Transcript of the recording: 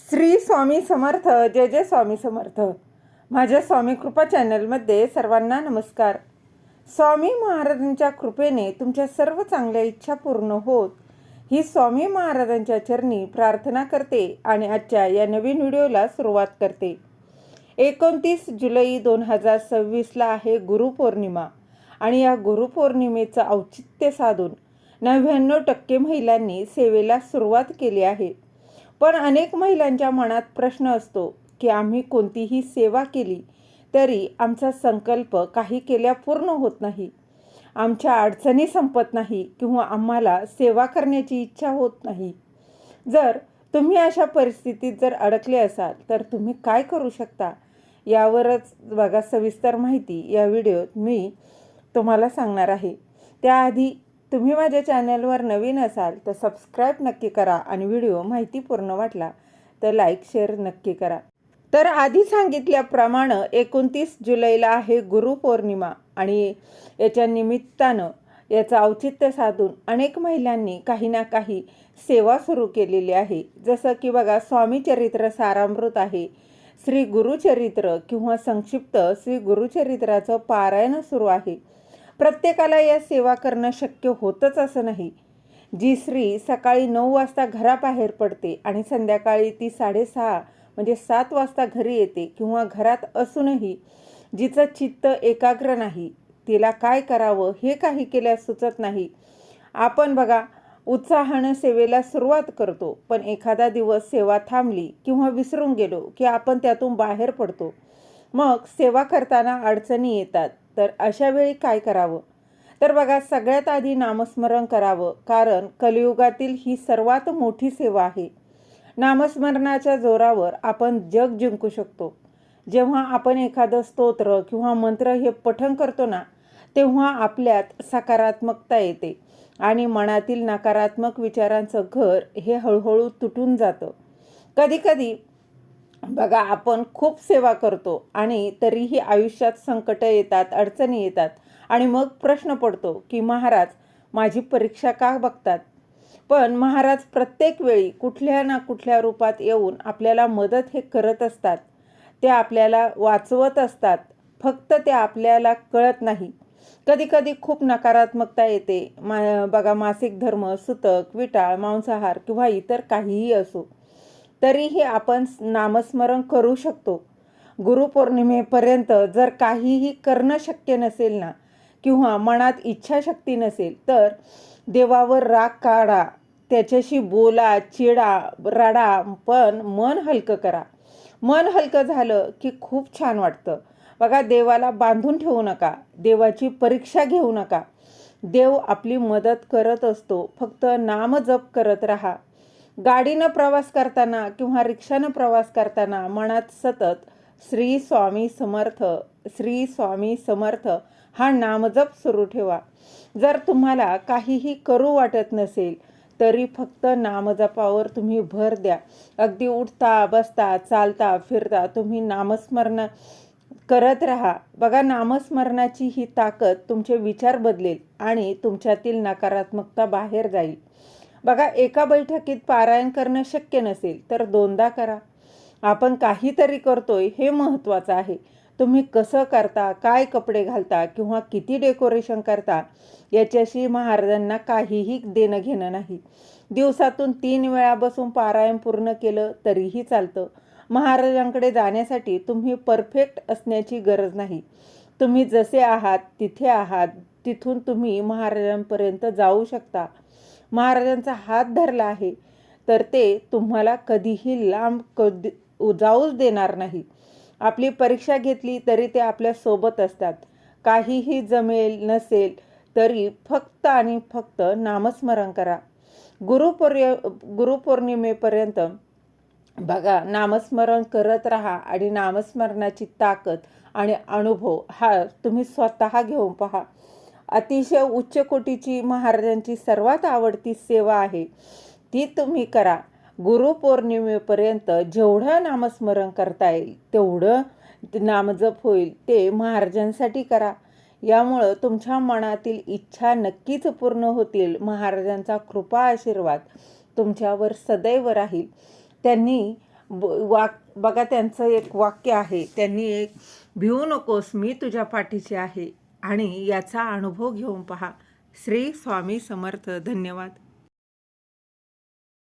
श्री स्वामी समर्थ. जय जय स्वामी समर्थ. माझ्या स्वामी कृपा चॅनलमध्ये सर्वांना नमस्कार. स्वामी महाराजांच्या कृपेने तुमच्या सर्व चांगल्या इच्छा पूर्ण होत ही स्वामी महाराजांच्या चरणी प्रार्थना करते आणि आजच्या या नवीन व्हिडिओला सुरुवात करते. 29 जुलै 2026ला आहे गुरुपौर्णिमा आणि या गुरुपौर्णिमेचं औचित्य साधून 99% महिलांनी सेवेला सुरुवात केली आहे. पण अनेक महिलांच्या मनात प्रश्न असतो की आम्ही कोणतीही सेवा केली तरी आमचा संकल्प काही केल्या पूर्ण होत नाही, आमच्या अडचणी संपत नाही किंवा आम्हाला सेवा करण्याची इच्छा होत नाही. जर तुम्ही अशा परिस्थितीत जर अडकले असाल तर तुम्ही काय करू शकता यावरच बघा सविस्तर माहिती या व्हिडिओत मी तुम्हाला सांगणार आहे. त्याआधी तुम्ही माझ्या चॅनलवर नवीन असाल तर सबस्क्राईब नक्की करा आणि व्हिडिओ माहितीपूर्ण वाटला तर लाईक शेअर नक्की करा. तर आधी सांगितल्याप्रमाणे 29 जुलैला आहे गुरुपौर्णिमा आणि याच्या निमित्तानं याचं औचित्य साधून अनेक महिलांनी काही ना काही सेवा सुरू केलेली आहे. जसं की बघा स्वामी चरित्र सारामृत आहे, श्री गुरुचरित्र किंवा संक्षिप्त श्री गुरुचरित्राचं पारायण सुरू आहे. प्रत्येकाला या सेवा करणं शक्य होतच असं नाही. जी स्त्री सकाळी 9 वाजता घराबाहेर पडते आणि संध्याकाळी ती 6:30 म्हणजे 7 वाजता घरी येते किंवा घरात असूनही जिचं चित्त एकाग्र नाही, तिला काय करावं हे काही केल्यास सुचत नाही. आपण बघा उत्साहानं सेवेला सुरुवात करतो, पण एखादा दिवस सेवा थांबली किंवा विसरून गेलो की आपण त्यातून बाहेर पडतो. मग सेवा करताना अडचणी येतात. तर अशा वेळी काय करावं? तर बघा सगळ्यात आधी नामस्मरण करावं, कारण कलियुगातील ही सर्वात मोठी सेवा आहे. नामस्मरणाच्या जोरावर आपण जग जिंकू शकतो. जेव्हा आपण एखादं स्तोत्र किंवा मंत्र हे पठण करतो ना, तेव्हा आपल्यात सकारात्मकता येते आणि मनातील नकारात्मक विचारांचं घर हे हळूहळू तुटून जातं. कधीकधी बघा आपण खूप सेवा करतो आणि तरीही आयुष्यात संकट येतात, अडचणी येतात आणि मग प्रश्न पडतो की महाराज माझी परीक्षा का बघतात? पण महाराज प्रत्येक वेळी कुठल्या ना कुठल्या रूपात येऊन आपल्याला मदत हे करत असतात. ते आपल्याला वाचवत असतात, फक्त ते आपल्याला कळत नाही. कधीकधी खूप नकारात्मकता येते. बघा मासिक धर्म, सुतक, विटाळ, मांसाहार किंवा इतर काहीही असो, तरीही आपण नामस्मरण करू शकतो. गुरुपौर्णिमेपर्यंत जर काहीही करणं शक्य नसेल ना किंवा मनात इच्छाशक्ती नसेल तर देवावर राग काढा, त्याच्याशी बोला, चिडा, रडा, पण मन हलकं करा. मन हलकं झालं की खूप छान वाटतं. बघा देवाला बांधून ठेवू नका, देवाची परीक्षा घेऊ नका. देव आपली मदत करत असतो, फक्त नाम जप करत राहा. गाडीनं प्रवास करताना किंवा रिक्षानं प्रवास करताना मनात सतत श्री स्वामी समर्थ, श्री स्वामी समर्थ हा नामजप सुरू ठेवा. जर तुम्हाला काहीही करू वाटत नसेल तरी फक्त नामजपावर तुम्ही भर द्या. अगदी उठता, बसता, चालता, फिरता तुम्ही नामस्मरण करत राहा. बघा नामस्मरणाची ही ताकद तुमचे विचार बदलेल आणि तुमच्यातील नकारात्मकता बाहेर जाईल. बघा एका बैठकीत पारायण करणं शक्य नसेल तर 2दा करा. आपण काहीतरी करतोय हे महत्त्वाचं आहे. तुम्ही कसं करता, काय कपडे घालता किंवा किती डेकोरेशन करता याच्याशी महाराजांना काहीही देणं घेणं नाही. दिवसातून 3 वेळा बसून पारायण पूर्ण केलं तरीही चालतं. महाराजांकडे जाण्यासाठी तुम्ही परफेक्ट असण्याची गरज नाही. तुम्ही जसे आहात तिथे आहात, तिथून तुम्ही महाराजांपर्यंत जाऊ शकता. महाराजांचा हात धरला आहे तर ते तुम्हाला कधीही लांब जाऊच देणार नाही. आपली परीक्षा घेतली तरी ते आपल्या सोबत असतात. काहीही जमेल नसेल तरी फक्त आणि फक्त नामस्मरण करा. गुरुपौर्णिमेपर्यंत बघा नामस्मरण करत राहा आणि नामस्मरणाची ताकद आणि अनुभव हा तुम्ही स्वतः घेऊन पहा. अतिशय उच्च कोटीची महाराजांची सर्वात आवडती सेवा आहे, ती तुम्ही करा. गुरुपौर्णिमेपर्यंत जेवढं नामस्मरण करता येईल तेवढं नामजप होईल ते महाराजांसाठी करा. यामुळं तुमच्या मनातील इच्छा नक्कीच पूर्ण होतील. महाराजांचा कृपा आशीर्वाद तुमच्यावर सदैव राहील. त्यांनी बघा त्यांचं एक वाक्य आहे, त्यांनी एक भिवू नकोस मी तुझ्या पाठीशी आहे, आणि याचा अनुभव घेऊन पहा. श्री स्वामी समर्थ. धन्यवाद.